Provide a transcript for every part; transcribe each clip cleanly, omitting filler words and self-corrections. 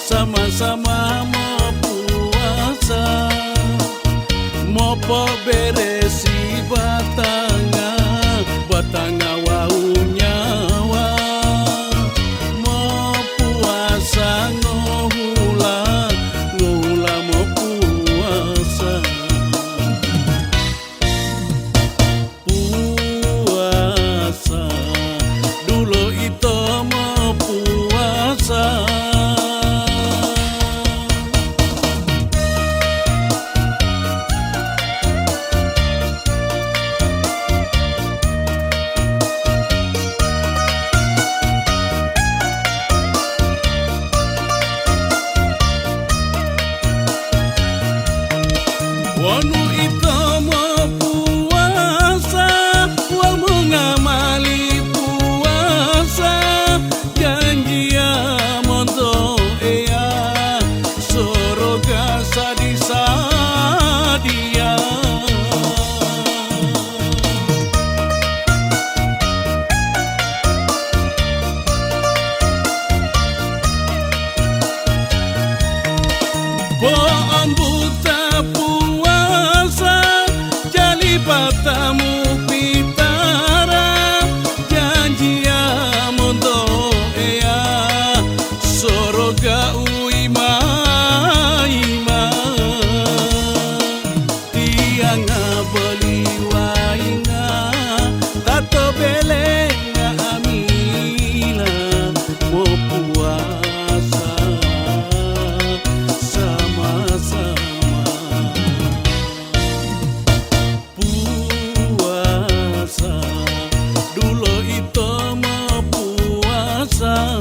sama-sama mau puasa, mopo beresi batanga wau nyawa, mau puasa ngohula mau puasa dulu itu mau puasa. Wanu itu mau puasa, wau mengamali puasa, janji ya mondo ea, soroga sadia. Boon buta patamu pitara, janji ya mondo ea, soroga uima tiang beli wainga tato belenga amila mau puasa sama-sama. Dulu itu mau puasa.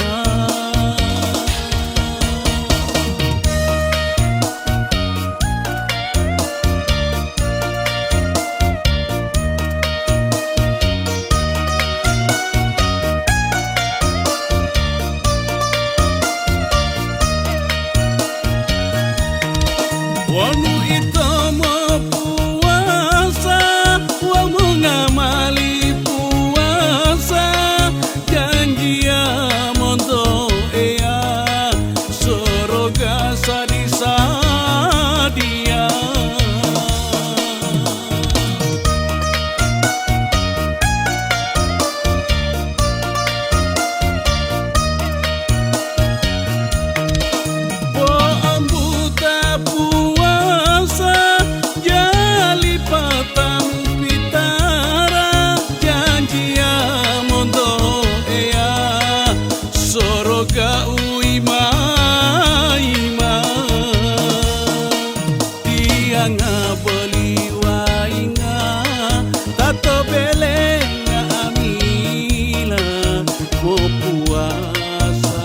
Wanu itu mau puasa, wau mengamali puasa, janji ya mondo ea, soroga sadia. Boon buta puasa, jali patamu pitara, janji ya mondo ea, soroga uima tiang beli wainga tato belenga amila mau puasa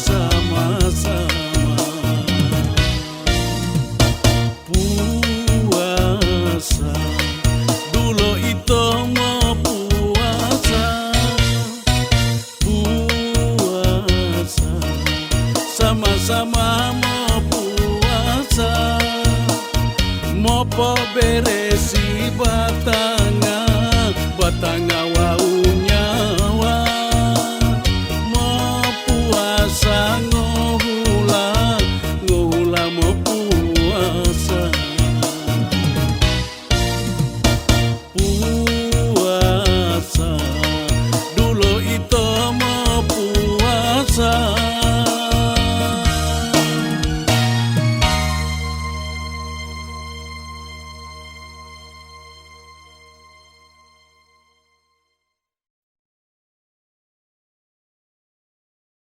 sama-sama. Puasa dulu itu mau puasa sama-sama mau puasa, mopo beresi batanga wau